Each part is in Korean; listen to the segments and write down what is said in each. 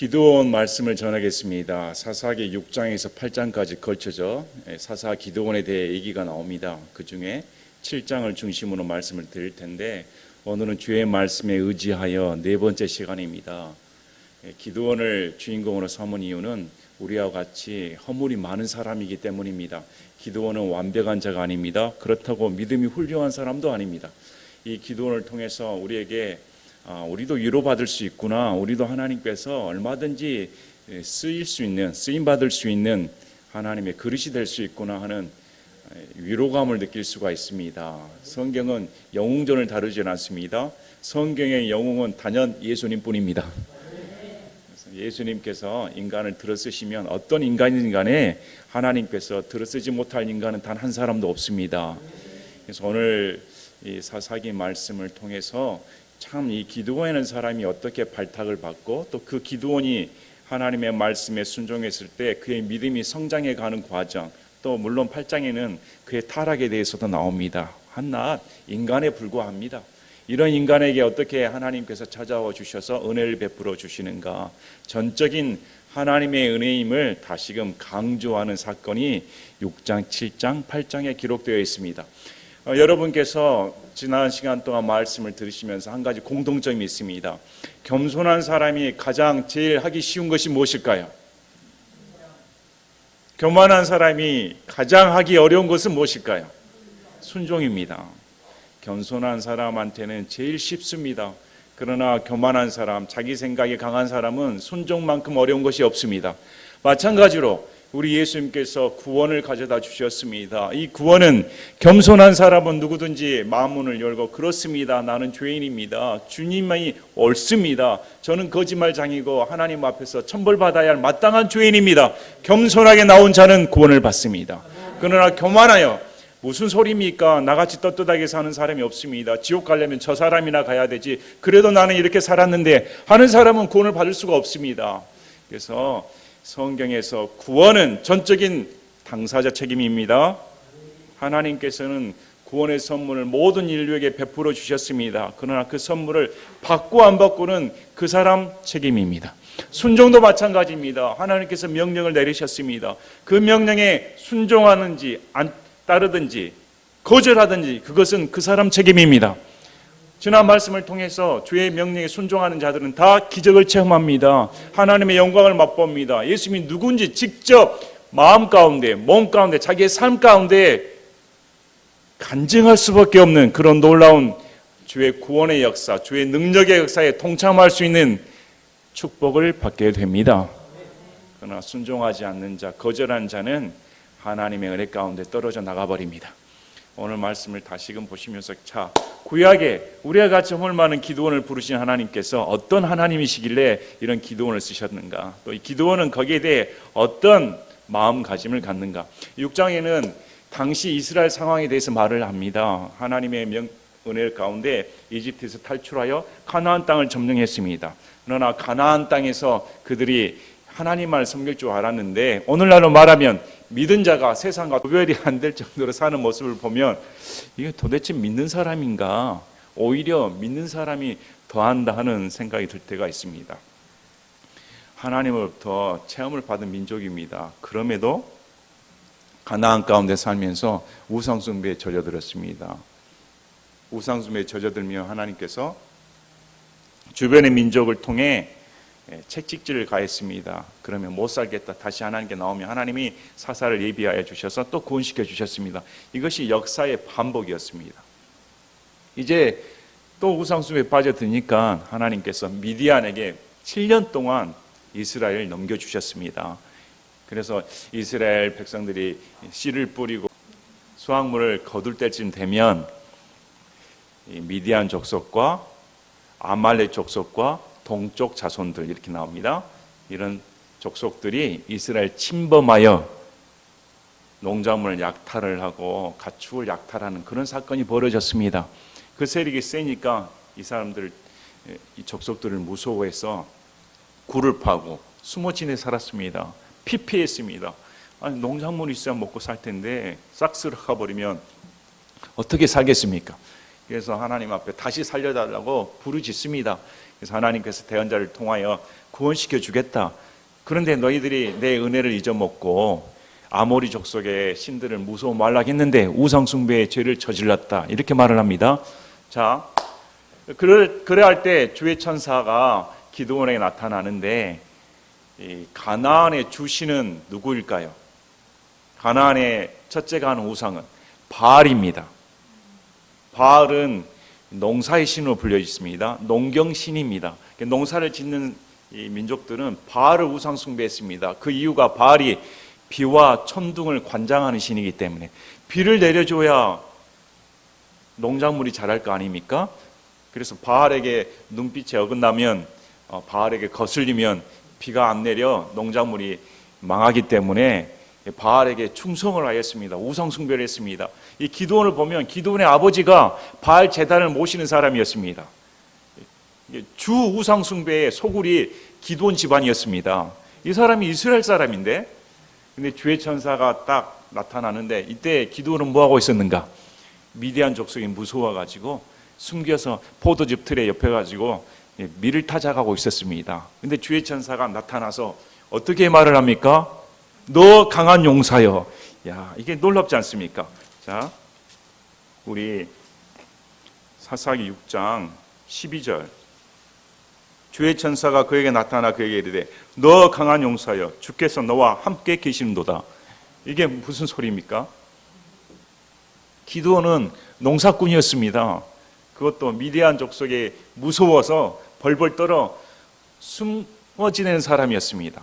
기도원 말씀을 전하겠습니다. 사사기 6장에서 8장까지 걸쳐져 사사 기도원에 대해 얘기가 나옵니다. 그 중에 7장을 중심으로 말씀을 드릴 텐데 오늘은 주의 말씀에 의지하여 네 번째 시간입니다. 기도원을 주인공으로 삼은 이유는 우리와 같이 허물이 많은 사람이기 때문입니다. 기도원은 완벽한 자가 아닙니다. 그렇다고 믿음이 훌륭한 사람도 아닙니다. 이 기도원을 통해서 우리에게 우리도 위로받을 수 있구나, 우리도 하나님께서 얼마든지 쓰임받을 수 있는 하나님의 그릇이 될 수 있구나 하는 위로감을 느낄 수가 있습니다. 성경은 영웅전을 다루지 않습니다. 성경의 영웅은 단연 예수님뿐입니다. 예수님께서 인간을 들어쓰시면 어떤 인간이든 간에 하나님께서 들어쓰지 못할 인간은 단 한 사람도 없습니다. 그래서 오늘 이 사사기 말씀을 통해서 참 이 기드온이라는 사람이 어떻게 발탁을 받고 또 그 기드온이 하나님의 말씀에 순종했을 때 그의 믿음이 성장해 가는 과정, 또 물론 8장에는 그의 타락에 대해서도 나옵니다. 한낱 인간에 불과합니다. 이런 인간에게 어떻게 하나님께서 찾아와 주셔서 은혜를 베풀어 주시는가, 전적인 하나님의 은혜임을 다시금 강조하는 사건이 6장, 7장, 8장에 기록되어 있습니다. 여러분께서 지난 시간 동안 말씀을 들으시면서 한 가지 공통점이 있습니다. 겸손한 사람이 가장 제일 하기 쉬운 것이 무엇일까요? 교만한 사람이 가장 하기 어려운 것은 무엇일까요? 순종입니다. 겸손한 사람한테는 제일 쉽습니다. 그러나 교만한 사람, 자기 생각이 강한 사람은 순종만큼 어려운 것이 없습니다. 마찬가지로 우리 예수님께서 구원을 가져다 주셨습니다. 이 구원은 겸손한 사람은 누구든지 마음문을 열고, 그렇습니다, 나는 죄인입니다, 주님이 옳습니다, 저는 거짓말장이고 하나님 앞에서 천벌받아야 할 마땅한 죄인입니다, 겸손하게 나온 자는 구원을 받습니다. 그러나 교만하여 무슨 소리입니까? 나같이 떳떳하게 사는 사람이 없습니다. 지옥 가려면 저 사람이나 가야 되지, 그래도 나는 이렇게 살았는데 하는 사람은 구원을 받을 수가 없습니다. 그래서 성경에서 구원은 전적인 당사자 책임입니다. 하나님께서는 구원의 선물을 모든 인류에게 베풀어 주셨습니다. 그러나 그 선물을 받고 안 받고는 그 사람 책임입니다. 순종도 마찬가지입니다. 하나님께서 명령을 내리셨습니다. 그 명령에 순종하는지 안 따르든지 거절하든지 그것은 그 사람 책임입니다. 지난 말씀을 통해서 주의 명령에 순종하는 자들은 다 기적을 체험합니다. 하나님의 영광을 맛봅니다. 예수님이 누군지 직접 마음 가운데, 몸 가운데, 자기의 삶 가운데 간증할 수밖에 없는 그런 놀라운 주의 구원의 역사, 주의 능력의 역사에 동참할 수 있는 축복을 받게 됩니다. 그러나 순종하지 않는 자, 거절한 자는 하나님의 은혜 가운데 떨어져 나가버립니다. 오늘 말씀을 다시금 보시면서 구약에 우리와 같이 허물 많은 기드온을 부르신 하나님께서 어떤 하나님이시길래 이런 기드온을 쓰셨는가, 또 이 기드온은 거기에 대해 어떤 마음가짐을 갖는가. 6장에는 당시 이스라엘 상황에 대해서 말을 합니다. 하나님의 은혜 가운데 이집트에서 탈출하여 가나안 땅을 점령했습니다. 그러나 가나안 땅에서 그들이 하나님만 섬길 줄 알았는데 오늘날로 말하면 믿은 자가 세상과 구별이 안 될 정도로 사는 모습을 보면 이게 도대체 믿는 사람인가, 오히려 믿는 사람이 더한다 하는 생각이 들 때가 있습니다. 하나님으로부터 체험을 받은 민족입니다. 그럼에도 가나안 가운데 살면서 우상숭배에 젖어들었습니다. 우상숭배에 젖어들며 하나님께서 주변의 민족을 통해 채찍질을 가했습니다. 그러면 못 살겠다, 다시 하나님께 나오면 하나님이 사사를 예비하여 주셔서 또 구원시켜 주셨습니다. 이것이 역사의 반복이었습니다. 이제 또 우상숭배에 빠져드니까 하나님께서 미디안에게 7년 동안 이스라엘을 넘겨주셨습니다. 그래서 이스라엘 백성들이 씨를 뿌리고 수확물을 거둘 때쯤 되면 이 미디안 족속과 아말렉 족속과 동쪽 자손들 이렇게 나옵니다. 이런 족속들이 이스라엘 침범하여 농작물을 약탈을 하고 가축을 약탈하는 그런 사건이 벌어졌습니다. 그 세력이 세니까 이 사람들, 이 족속들을 무서워해서 굴을 파고 숨어 지내 살았습니다. 피폐했습니다. 아니, 농작물이 있어야 먹고 살 텐데 싹 쓸어가 버리면 어떻게 살겠습니까? 그래서 하나님 앞에 다시 살려달라고 부르짖습니다. 그래서 하나님께서 대언자를 통하여 구원시켜 주겠다. 그런데 너희들이 내 은혜를 잊어먹고 아모리 족속의 신들을 무서워 말라 했는데 우상 숭배의 죄를 저질렀다. 이렇게 말을 합니다. 자, 그래 할 때 주의 천사가 기드온에게 나타나는데 이 가나안의 주신은 누구일까요? 가나안의 첫째가 하는 우상은 바알입니다. 바알은 농사의 신으로 불려 있습니다. 농경신입니다. 농사를 짓는 이 민족들은 바알을 우상 숭배했습니다. 그 이유가 바알이 비와 천둥을 관장하는 신이기 때문에 비를 내려줘야 농작물이 자랄 거 아닙니까? 그래서 바알에게 눈빛이 어긋나면 바알에게 거슬리면 비가 안 내려 농작물이 망하기 때문에 바알에게 충성을 하였습니다. 우상 숭배를 했습니다. 이 기드온을 보면 기드온의 아버지가 바알 제단을 모시는 사람이었습니다. 주 우상 숭배의 소굴이 기드온 집안이었습니다. 이 사람이 이스라엘 사람인데, 근데 주의 천사가 딱 나타나는데 이때 기드온은 뭐 하고 있었는가? 미디안 족속이 무서워가지고 숨겨서 포도즙 틀에 옆에 가지고 밀을 타작하고 있었습니다. 근데 주의 천사가 나타나서 어떻게 말을 합니까? 너 강한 용사여. 야, 이게 놀랍지 않습니까? 자, 우리 사사기 6장 12절. 주의 천사가 그에게 나타나 그에게 이르되 너 강한 용사여 주께서 너와 함께 계시는도다. 이게 무슨 소리입니까? 기드온은 농사꾼이었습니다. 그것도 미디안 족속에 무서워서 벌벌 떨어 숨어 지내는 사람이었습니다.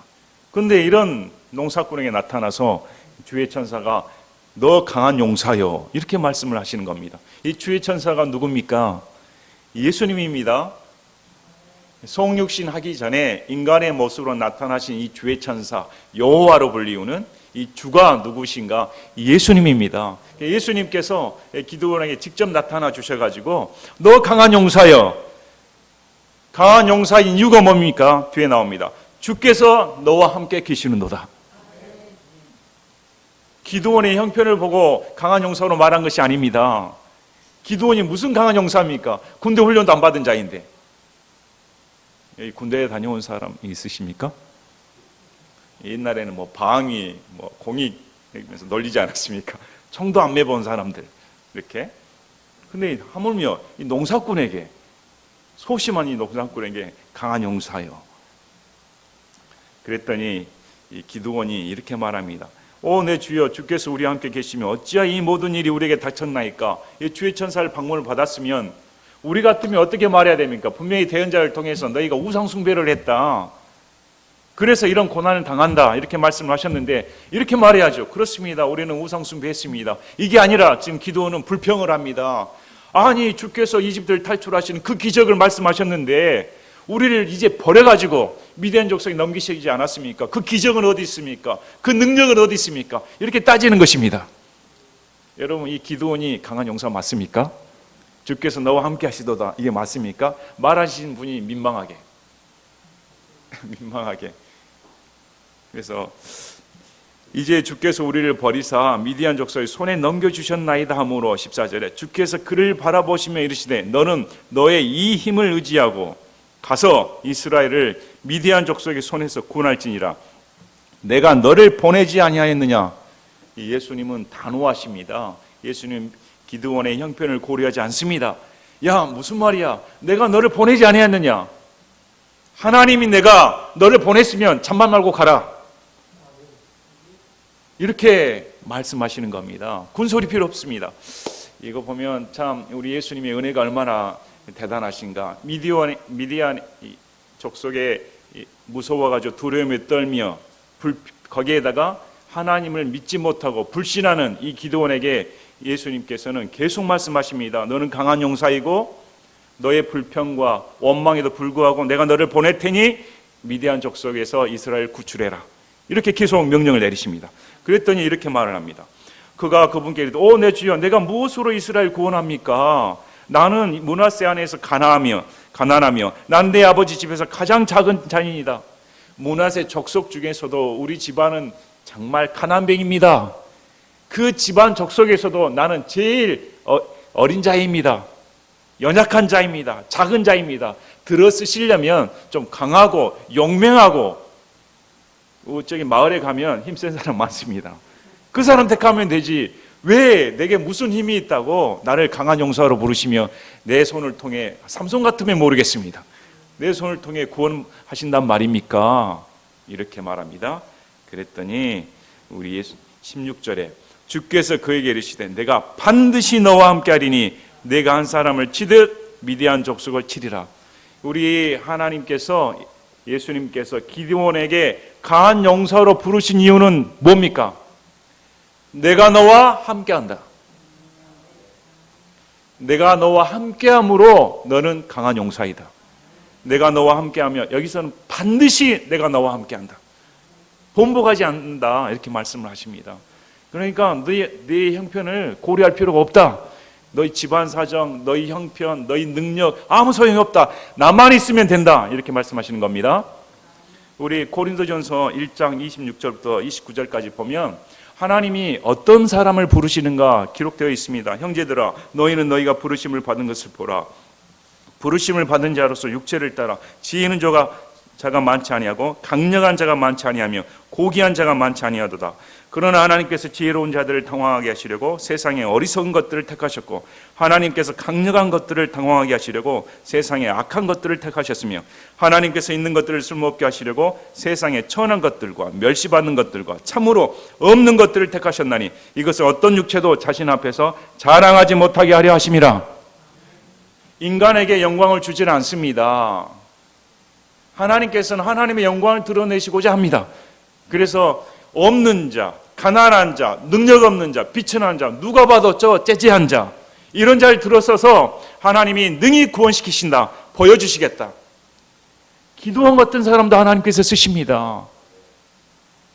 그런데 이런 농사꾼에게 나타나서 주의 천사가 너 강한 용사여 이렇게 말씀을 하시는 겁니다. 이 주의 천사가 누굽니까? 예수님입니다. 성육신 하기 전에 인간의 모습으로 나타나신 이 주의 천사 여호와로 불리우는 이 주가 누구신가? 예수님입니다. 예수님께서 기드온에게 직접 나타나 주셔가지고 너 강한 용사여. 강한 용사인 이유가 뭡니까? 뒤에 나옵니다. 주께서 너와 함께 계시는도다. 기드온의 형편을 보고 강한 용사로 말한 것이 아닙니다. 기드온이 무슨 강한 용사입니까? 군대 훈련도 안 받은 자인데. 여기 군대에 다녀온 사람 있으십니까? 옛날에는 뭐 방위, 뭐 공익 이러면서 널리지 않았습니까? 총도 안 매본 사람들 이렇게. 근데 하물며 이 농사꾼에게 소심한 이 농사꾼에게 강한 용사요. 그랬더니 이 기드온이 이렇게 말합니다. 오 내 주여 주께서 우리와 함께 계시며 어찌하여 이 모든 일이 우리에게 닥쳤나이까? 이 주의 천사를 방문을 받았으면 우리 같으면 어떻게 말해야 됩니까? 분명히 대언자를 통해서 너희가 우상 숭배를 했다. 그래서 이런 고난을 당한다. 이렇게 말씀을 하셨는데 이렇게 말해야죠. 그렇습니다. 우리는 우상 숭배했습니다. 이게 아니라 지금 기드온은 불평을 합니다. 아니 주께서 이집트를 탈출하시는 그 기적을 말씀하셨는데 우리를 이제 버려가지고 미디안 족속에 넘기시지 않았습니까? 그 기적은 어디 있습니까? 그 능력은 어디 있습니까? 이렇게 따지는 것입니다. 여러분 이 기드온이 강한 용사 맞습니까? 주께서 너와 함께 하시도다. 이게 맞습니까? 말하신 분이 민망하게. 민망하게. 그래서 이제 주께서 우리를 버리사 미디안 족속의 손에 넘겨주셨나이다 하므로 14절에 주께서 그를 바라보시며 이르시되 너는 너의 이 힘을 의지하고 가서 이스라엘을 미디안 족속의 손에서 구원할지니라. 내가 너를 보내지 아니하였느냐. 예수님은 단호하십니다. 예수님 기드온의 형편을 고려하지 않습니다. 야 무슨 말이야? 내가 너를 보내지 아니하였느냐? 하나님이 내가 너를 보냈으면 잠만 말고 가라. 이렇게 말씀하시는 겁니다. 군소리 필요 없습니다. 이거 보면 참 우리 예수님의 은혜가 얼마나 대단하신가. 미디안 족속에 무서워가지고 두려움에 떨며 거기에다가 하나님을 믿지 못하고 불신하는 이 기드온에게 예수님께서는 계속 말씀하십니다. 너는 강한 용사이고 너의 불평과 원망에도 불구하고 내가 너를 보낼 테니 미디안 족속에서 이스라엘 구출해라. 이렇게 계속 명령을 내리십니다. 그랬더니 이렇게 말을 합니다. 그가 그분께 이르되 오 내 주여 내가 무엇으로 이스라엘 구원합니까? 나는 므낫세 안에서 가난하며 난 내 아버지 집에서 가장 작은 자인이다. 므낫세 족속 중에서도 우리 집안은 정말 가난뱅입니다. 그 집안 족속에서도 나는 제일 어린 자입니다. 연약한 자입니다. 작은 자입니다. 들어 쓰시려면 좀 강하고 용맹하고, 저기 마을에 가면 힘센 사람 많습니다. 그 사람 택하면 되지. 왜 내게 무슨 힘이 있다고 나를 강한 용사로 부르시며 내 손을 통해, 삼손 같으면 모르겠습니다, 내 손을 통해 구원하신단 말입니까? 이렇게 말합니다. 그랬더니 우리 16절에 주께서 그에게 이르시되 내가 반드시 너와 함께하리니 내가 한 사람을 치듯 미디안 족속을 치리라. 우리 하나님께서, 예수님께서 기드온에게 강한 용사로 부르신 이유는 뭡니까? 내가 너와 함께한다. 내가 너와 함께함으로 너는 강한 용사이다. 내가 너와 함께하며, 여기서는 반드시 내가 너와 함께한다, 번복하지 않는다, 이렇게 말씀을 하십니다. 그러니까 너희 형편을 고려할 필요가 없다. 너희 집안 사정, 너희 형편, 너희 능력 아무 소용이 없다. 나만 있으면 된다, 이렇게 말씀하시는 겁니다. 우리 고린도전서 1장 26절부터 29절까지 보면 하나님이 어떤 사람을 부르시는가 기록되어 있습니다. 형제들아, 너희는 너희가 부르심을 받은 것을 보라. 부르심을 받은 자로서 육체를 따라 지혜 있는 자가 많지 아니하고 강력한 자가 많지 아니하며 고귀한 자가 많지 아니하도다. 그러나 하나님께서 지혜로운 자들을 당황하게 하시려고 세상에 어리석은 것들을 택하셨고, 하나님께서 강력한 것들을 당황하게 하시려고 세상에 악한 것들을 택하셨으며, 하나님께서 있는 것들을 쓸모없게 하시려고 세상에 천한 것들과 멸시받는 것들과 참으로 없는 것들을 택하셨나니 이것을 어떤 육체도 자신 앞에서 자랑하지 못하게 하려 하심이라. 인간에게 영광을 주지는 않습니다. 하나님께서는 하나님의 영광을 드러내시고자 합니다. 그래서 없는 자, 가난한 자, 능력 없는 자, 비천한 자, 누가 봐도 저 째째한 자, 이런 자를 들어서서 하나님이 능히 구원시키신다, 보여주시겠다. 기도원 같은 사람도 하나님께서 쓰십니다.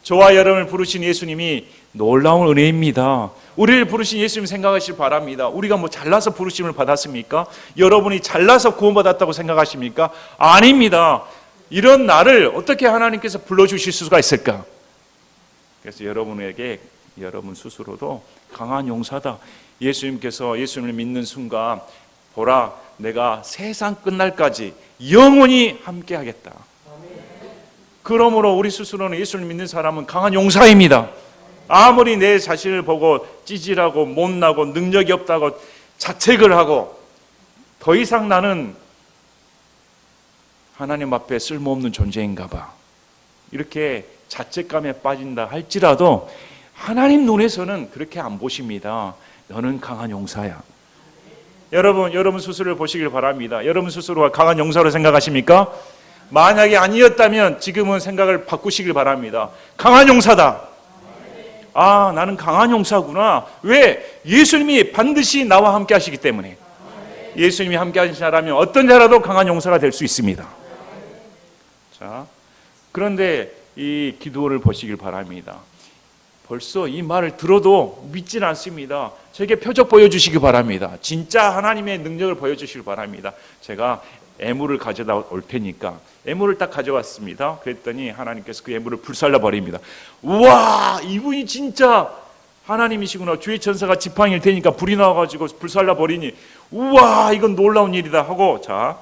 저와 여러분을 부르신 예수님이 놀라운 은혜입니다. 우리를 부르신 예수님 생각하시길 바랍니다. 우리가 뭐 잘나서 부르심을 받았습니까? 여러분이 잘나서 구원받았다고 생각하십니까? 아닙니다. 이런 나를 어떻게 하나님께서 불러주실 수가 있을까? 그래서 여러분에게, 여러분 스스로도 강한 용사다. 예수님께서, 예수님을 믿는 순간 보라, 내가 세상 끝날까지 영원히 함께 하겠다. 그러므로 우리 스스로는, 예수를 믿는 사람은 강한 용사입니다. 아무리 내 자신을 보고 찌질하고 못나고 능력이 없다고 자책을 하고 더 이상 나는 하나님 앞에 쓸모없는 존재인가 봐, 이렇게 자책감에 빠진다 할지라도 하나님 눈에서는 그렇게 안 보십니다. 너는 강한 용사야. 여러분 스스로를 보시길 바랍니다. 여러분 스스로가 강한 용사로 생각하십니까? 만약에 아니었다면 지금은 생각을 바꾸시길 바랍니다. 강한 용사다. 아, 나는 강한 용사구나. 왜? 예수님이 반드시 나와 함께 하시기 때문에. 예수님이 함께 하신 자라면 어떤 자라도 강한 용사가 될 수 있습니다. 자, 그런데 이 기도를 보시길 바랍니다. 벌써 이 말을 들어도 믿지는 않습니다. 저에게 표적 보여주시기 바랍니다. 진짜 하나님의 능력을 보여주시기 바랍니다. 제가 애물을 가져다 올 테니까. 애물을 딱 가져왔습니다. 그랬더니 하나님께서 그 애물을 불살라 버립니다. 우와, 이분이 진짜 하나님이시구나. 주의 천사가 지팡이를 대니까 불이 나와가지고 불살라 버리니, 우와, 이건 놀라운 일이다 하고, 자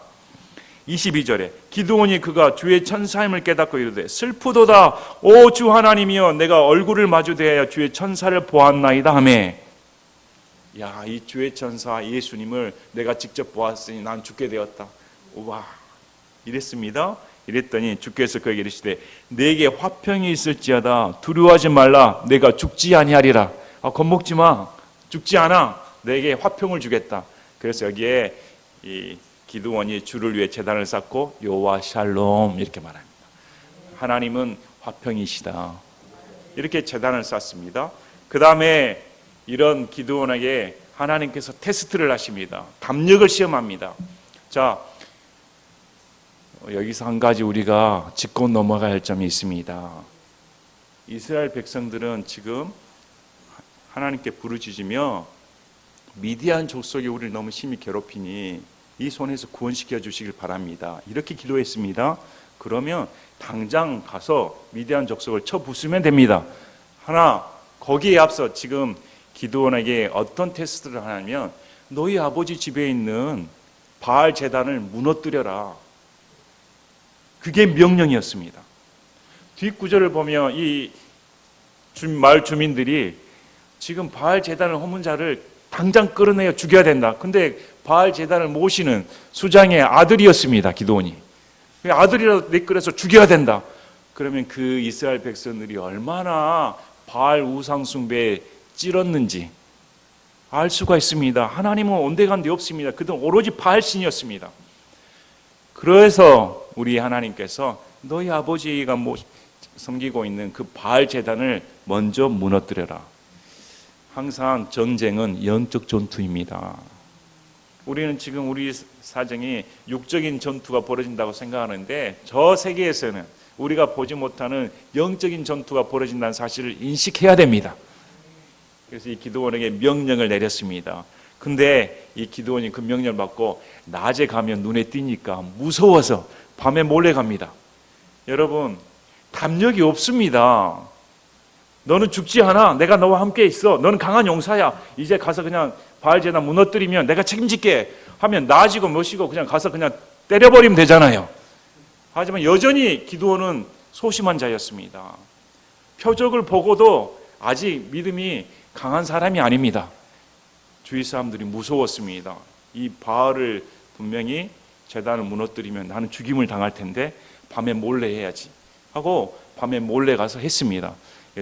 22절에 기드온이 그가 주의 천사임을 깨닫고 이르되 슬프도다. 오 주 하나님이여, 내가 얼굴을 마주대하여 주의 천사를 보았나이다 하매. 야, 이 주의 천사 예수님을 내가 직접 보았으니 난 죽게 되었다. 우와, 이랬습니다. 이랬더니 주께서 그에게 이르시되 내게 화평이 있을지어다 두려워하지 말라. 내가 죽지 아니하리라. 겁먹지 마. 죽지 않아. 내게 화평을 주겠다. 그래서 여기에 이 기드온이 주를 위해 제단을 쌓고 여호와 샬롬 이렇게 말합니다. 하나님은 화평이시다. 이렇게 제단을 쌓습니다. 그 다음에 이런 기드온에게 하나님께서 테스트를 하십니다. 담력을 시험합니다. 자, 여기서 한 가지 우리가 짚고 넘어가야 할 점이 있습니다. 이스라엘 백성들은 지금 하나님께 부르짖으며 미디안 족속이 우리를 너무 심히 괴롭히니 이 손에서 구원시켜 주시길 바랍니다. 이렇게 기도했습니다. 그러면 당장 가서 미디안 족속을 쳐 부수면 됩니다. 하나, 거기에 앞서 지금 기드온에게 어떤 테스트를 하냐면 너희 아버지 집에 있는 바알 제단을 무너뜨려라. 그게 명령이었습니다. 뒷구절을 보면 이 마을 주민들이 지금 바알 제단을 허문 자를 당장 끌어내어 죽여야 된다. 근데 바알 제단을 모시는 수장의 아들이었습니다. 기드온이. 아들이라도 내끌어서 죽여야 된다. 그러면 그 이스라엘 백성들이 얼마나 바알 우상 숭배에 찌렀는지 알 수가 있습니다. 하나님은 온데간데 없습니다. 그들은 오로지 바알 신이었습니다. 그래서 우리 하나님께서 너희 아버지가 섬기고 있는 그 바알 제단을 먼저 무너뜨려라. 항상 전쟁은 영적 전투입니다. 우리는 지금 우리 사정이 육적인 전투가 벌어진다고 생각하는데 저 세계에서는 우리가 보지 못하는 영적인 전투가 벌어진다는 사실을 인식해야 됩니다. 그래서 이 기드온에게 명령을 내렸습니다. 근데 이 기드온이 그 명령을 받고 낮에 가면 눈에 띄니까 무서워서 밤에 몰래 갑니다. 여러분, 담력이 없습니다. 너는 죽지 않아. 내가 너와 함께 있어. 너는 강한 용사야. 이제 가서 그냥 바알 제단 무너뜨리면 내가 책임질게 하면 나아지고 멋이고 그냥 가서 그냥 때려버리면 되잖아요. 하지만 여전히 기드온은 소심한 자였습니다. 표적을 보고도 아직 믿음이 강한 사람이 아닙니다. 주위 사람들이 무서웠습니다. 이 바알을 분명히 제단을 무너뜨리면 나는 죽임을 당할 텐데 밤에 몰래 해야지 하고 밤에 몰래 가서 했습니다.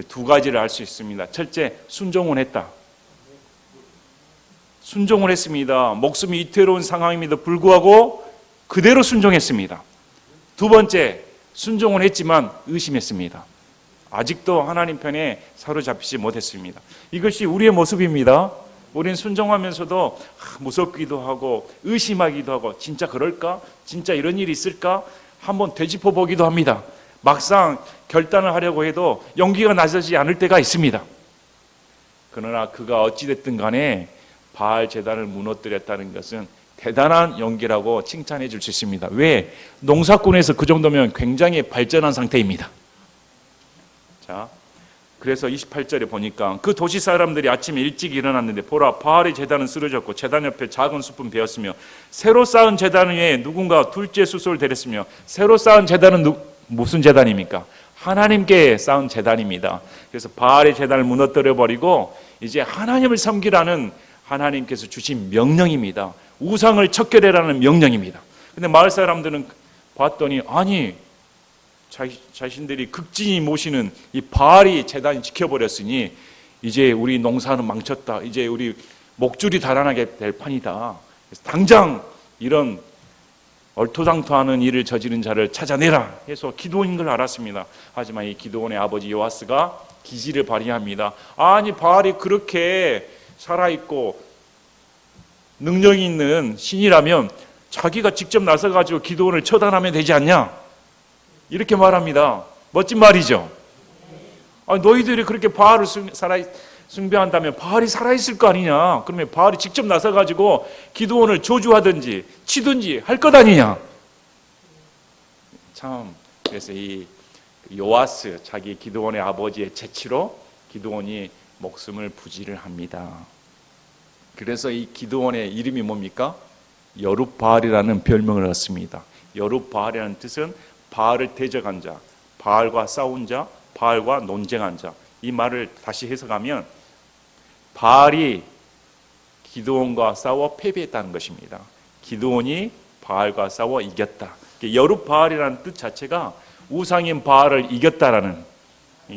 두 가지를 알 수 있습니다. 첫째, 순종을 했다. 순종을 했습니다. 목숨이 위태로운 상황임에도 불구하고 그대로 순종했습니다. 두 번째, 순종을 했지만 의심했습니다. 아직도 하나님 편에 사로잡히지 못했습니다. 이것이 우리의 모습입니다. 우리는 순종하면서도 무섭기도 하고 의심하기도 하고 진짜 그럴까? 진짜 이런 일이 있을까? 한번 되짚어 보기도 합니다. 막상 결단을 하려고 해도 용기가 나서지 않을 때가 있습니다. 그러나 그가 어찌됐든 간에 바알 제단을 무너뜨렸다는 것은 대단한 용기라고 칭찬해 줄 수 있습니다. 왜? 농사꾼에서 그 정도면 굉장히 발전한 상태입니다. 자, 그래서 28절에 보니까 그 도시 사람들이 아침에 일찍 일어났는데 보라, 바알의 제단은 쓰러졌고 제단 옆에 작은 숲은 베었으며 새로 쌓은 제단 위에 누군가 둘째 숫소를 데렸으며 새로 쌓은 제단은 무슨 제단입니까? 하나님께 쌓은 제단입니다. 그래서 바알의 제단을 무너뜨려 버리고 이제 하나님을 섬기라는 하나님께서 주신 명령입니다. 우상을 척결해라는 명령입니다. 근데 마을 사람들은 봤더니 아니 자신들이 극진히 모시는 이 바알이 제단이 지켜버렸으니 이제 우리 농사는 망쳤다. 이제 우리 목줄이 달아나게 될 판이다. 그래서 당장 이런 얼토당토하는 일을 저지른 자를 찾아내라 해서 기드온인 걸 알았습니다. 하지만 이 기드온의 아버지 요아스가 기지를 발휘합니다. 아니 바알이 그렇게 살아있고 능력 있는 신이라면 자기가 직접 나서가지고 기드온을 처단하면 되지 않냐? 이렇게 말합니다. 멋진 말이죠. 아니, 너희들이 그렇게 바알을 숭배한다면 바알이 살아있을 거 아니냐? 그러면 바알이 직접 나서가지고 기드온을 저주하든지 치든지 할 것 아니냐? 참 그래서 이 요아스 자기 기드온의 아버지의 재치로 기드온이 목숨을 부지를 합니다. 그래서 이 기드온의 이름이 뭡니까? 여룹바알이라는 별명을 얻습니다. 여룹바알이라는 뜻은 바알을 대적한 자, 바알과 싸운 자, 바알과 논쟁한 자. 이 말을 다시 해석하면 바알이 기드온과 싸워 패배했다는 것입니다. 기드온이 바알과 싸워 이겼다. 여룹바알이라는 뜻 자체가 우상인 바알을 이겼다라는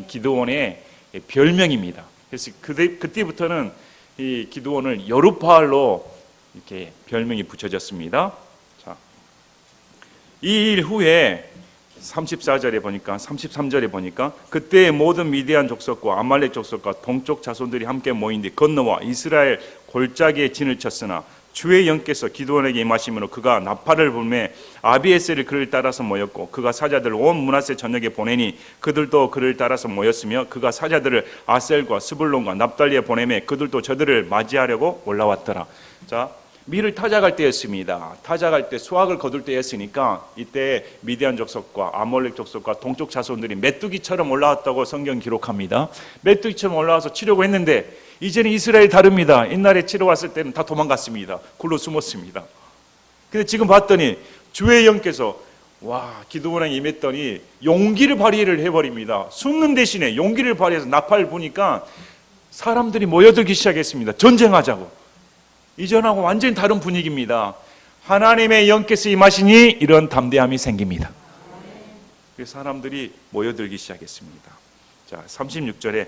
기드온의 별명입니다. 그래서 그때부터는 이 기드온을 여룹바알로 이렇게 별명이 붙여졌습니다. 자, 이 일 후에 34절에 보니까 33절에 보니까 그때 모든 미디안 족속과 아말렉 족속과 동쪽 자손들이 함께 모인 뒤 건너와 이스라엘 골짜기에 진을 쳤으나 주의 영께서 기드온에게 임하심으로 그가 나팔을 불매 아비에셀이 그를 따라서 모였고 그가 사자들을 온 므낫세 전역에 보내니 그들도 그를 따라서 모였으며 그가 사자들을 아셀과 스불론과 납달리에 보내매 그들도 저들을 맞이하려고 올라왔더라. 자, 밀을 타작할 때였습니다. 타작할 때 수확을 거둘 때였으니까 이때 미디안 족속과 아몰렉 족속과 동쪽 자손들이 메뚜기처럼 올라왔다고 성경 기록합니다. 메뚜기처럼 올라와서 치려고 했는데 이제는 이스라엘 다릅니다. 옛날에 치러 왔을 때는 다 도망갔습니다. 굴로 숨었습니다. 근데 지금 봤더니 주의 영께서 기드온에게 임했더니 용기를 발휘를 해버립니다. 숨는 대신에 용기를 발휘해서 나팔을 부니까 사람들이 모여들기 시작했습니다. 전쟁하자고. 이전하고 완전히 다른 분위기입니다. 하나님의 영께서 임하시니 이런 담대함이 생깁니다. 그래서 사람들이 모여들기 시작했습니다. 자, 36절에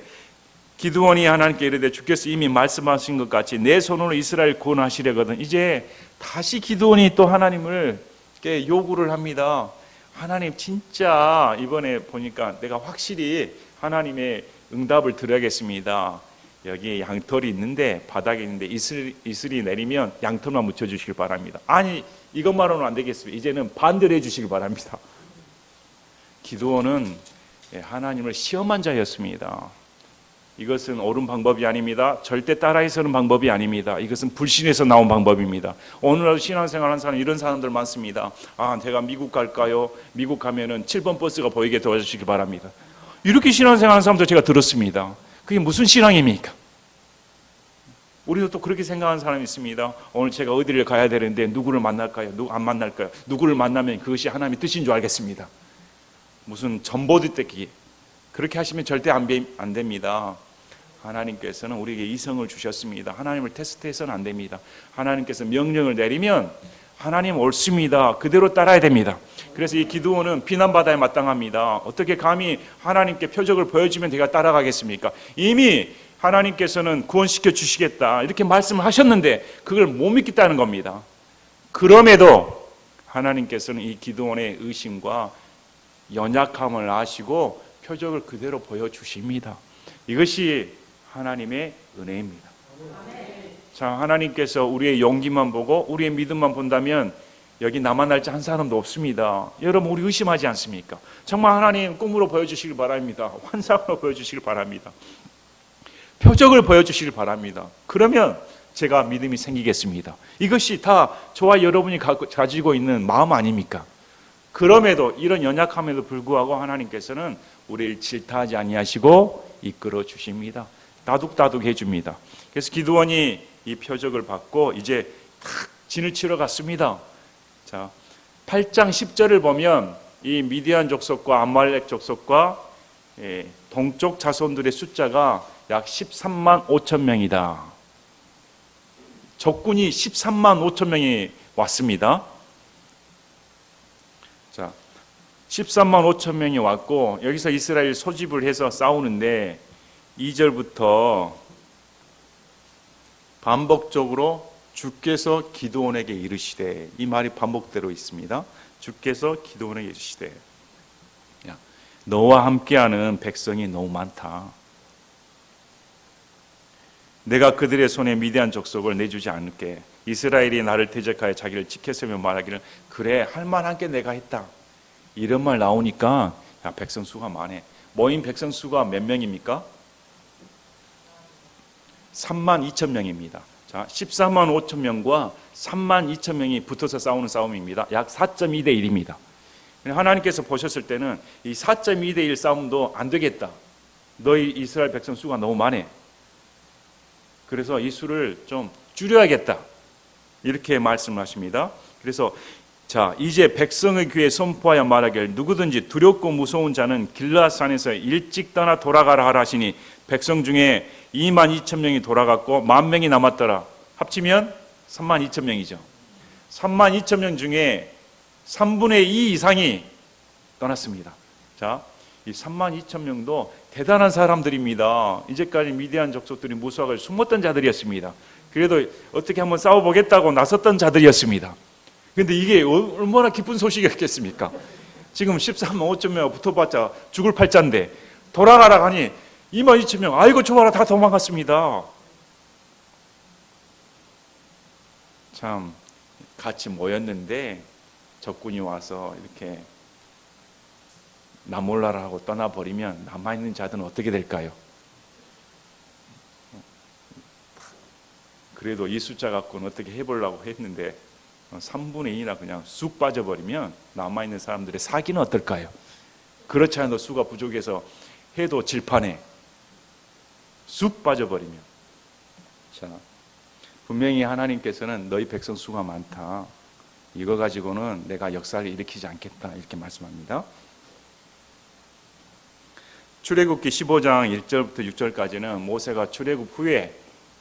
기드온이 하나님께 이르되 주께서 이미 말씀하신 것 같이 내 손으로 이스라엘 구원하시려거든. 이제 다시 기드온이 또 하나님을 요구를 합니다. 하나님 진짜 이번에 보니까 내가 확실히 하나님의 응답을 드려야겠습니다. 여기 양털이 있는데 바닥에 있는데 이슬이 내리면 양털만 묻혀주시길 바랍니다. 아니 이것만으로는 안 되겠습니다. 이제는 반대로 해주시길 바랍니다. 기드온은 하나님을 시험한 자였습니다. 이것은 옳은 방법이 아닙니다. 절대 따라해서는 방법이 아닙니다. 이것은 불신에서 나온 방법입니다. 오늘날 신앙생활하는 사람 이런 사람들 많습니다. 내가 미국 갈까요? 미국 가면은 7번 버스가 보이게 도와주시기 바랍니다. 이렇게 신앙생활하는 사람도 제가 들었습니다. 그게 무슨 신앙입니까? 우리도 또 그렇게 생각하는 사람이 있습니다. 오늘 제가 어디를 가야 되는데 누구를 만날까요? 안 만날까요? 누구를 만나면 그것이 하나님의 뜻인 줄 알겠습니다. 무슨 전보듯 떼기 그렇게 하시면 절대 안 됩니다. 하나님께서는 우리에게 이성을 주셨습니다. 하나님을 테스트해서는 안 됩니다. 하나님께서 명령을 내리면 하나님 옳습니다. 그대로 따라야 됩니다. 그래서 이 기드온은 비난받아야 마땅합니다. 어떻게 감히 하나님께 표적을 보여주면 내가 따라가겠습니까? 이미 하나님께서는 구원시켜 주시겠다 이렇게 말씀을 하셨는데 그걸 못 믿겠다는 겁니다. 그럼에도 하나님께서는 이 기드온의 의심과 연약함을 아시고 표적을 그대로 보여주십니다. 이것이 하나님의 은혜입니다. 자, 하나님께서 우리의 용기만 보고 우리의 믿음만 본다면 여기 나만 날지 한 사람도 없습니다. 여러분 우리 의심하지 않습니까? 정말 하나님 꿈으로 보여주시길 바랍니다. 환상으로 보여주시길 바랍니다. 표적을 보여주시길 바랍니다. 그러면 제가 믿음이 생기겠습니다. 이것이 다 저와 여러분이 가지고 있는 마음 아닙니까? 그럼에도 이런 연약함에도 불구하고 하나님께서는 우리를 질타하지 아니하시고 이끌어 주십니다. 다독다독 해줍니다. 그래서 기드온이 이 표적을 받고 이제 진을 치러 갔습니다. 자, 8장 10절을 보면 이 미디안 족속과 암말렉 족속과 동쪽 자손들의 숫자가 약 13만 5천 명이다. 적군이 13만 5천 명이 왔습니다. 자, 13만 5천 명이 왔고 여기서 이스라엘 소집을 해서 싸우는데 2절부터 반복적으로 주께서 기드온에게 이르시되, 이 말이 반복대로 있습니다. 주께서 기드온에게 이르시되, 너와 함께하는 백성이 너무 많다. 내가 그들의 손에 미디안 족속을 내주지 않을게. 이스라엘이 나를 대적하여 자기를 지켰으며 말하기를 그래 할만한 게 내가 했다. 이런 말 나오니까 백성 수가 많네. 모인 백성 수가 몇 명입니까? 3만 2천 명입니다. 자, 14만 5천 명과 3만 2천 명이 붙어서 싸우는 싸움입니다. 약 4.2대 1입니다. 하나님께서 보셨을 때는 이 4.2대 1 싸움도 안 되겠다. 너희 이스라엘 백성 수가 너무 많네. 그래서 이 수를 좀 줄여야겠다. 이렇게 말씀하십니다. 그래서 자, 이제 백성의 귀에 선포하여 말하길 누구든지 두렵고 무서운 자는 길라산에서 일찍 떠나 돌아가라 하라 하시니 백성 중에 2만 2천 명이 돌아갔고 1만 명이 남았더라. 합치면 3만 2천 명이죠. 3만 2천 명 중에 3분의 2 이상이 떠났습니다. 자, 이 3만 2천 명도 대단한 사람들입니다. 이제까지 미디안 족속들이 무수하게 숨었던 자들이었습니다. 그래도 어떻게 한번 싸워보겠다고 나섰던 자들이었습니다. 그런데 이게 얼마나 기쁜 소식이었겠습니까? 지금 13만 5천 명 붙어봤자 죽을 팔자인데 돌아가라 하니 2만 2천 명, 아이고 좋아라, 다 도망갔습니다. 참 같이 모였는데 적군이 와서 이렇게 나 몰라라 하고 떠나버리면 남아있는 자들은 어떻게 될까요? 그래도 이 숫자 갖고는 어떻게 해보려고 했는데 3분의 2나 그냥 쑥 빠져버리면 남아있는 사람들의 사기는 어떨까요? 그렇지 않아도 수가 부족해서 해도 질판에 쑥 빠져버리면. 자, 분명히 하나님께서는 너희 백성 수가 많다. 이거 가지고는 내가 역사를 일으키지 않겠다 이렇게 말씀합니다. 출애굽기 15장 1절부터 6절까지는 모세가 출애굽 후에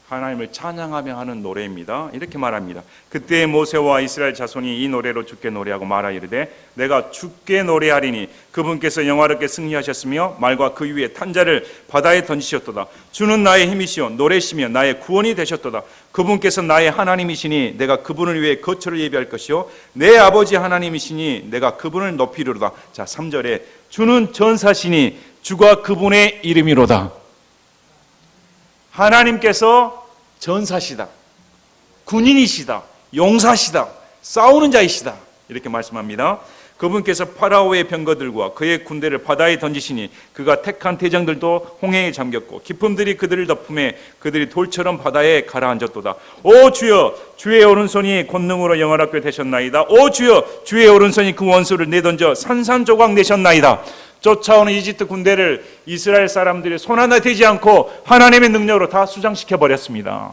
하나님을 찬양하며 하는 노래입니다. 이렇게 말합니다. 그때 모세와 이스라엘 자손이 이 노래로 주께 노래하고 말하 이르되 내가 주께 노래하리니 그분께서 영화롭게 승리하셨으며 말과 그 위에 탄자를 바다에 던지셨도다. 주는 나의 힘이시요 노래시며 나의 구원이 되셨도다. 그분께서 나의 하나님이시니 내가 그분을 위해 거처를 예비할 것이요 내 아버지 하나님이시니 내가 그분을 높이리로다. 자, 3절에 주는 전사시니 주가 그분의 이름이로다. 하나님께서 전사시다, 군인이시다, 용사시다, 싸우는 자이시다 이렇게 말씀합니다. 그분께서 파라오의 병거들과 그의 군대를 바다에 던지시니 그가 택한 대장들도 홍해에 잠겼고 기품들이 그들을 덮음에 그들이 돌처럼 바다에 가라앉았도다. 오 주여 주의 오른손이 권능으로 영화롭게 되셨나이다. 오 주여 주의 오른손이 그 원수를 내던져 산산조각 내셨나이다. 쫓아오는 이집트 군대를 이스라엘 사람들이 손 하나 대지 않고 하나님의 능력으로 다 수장시켜 버렸습니다.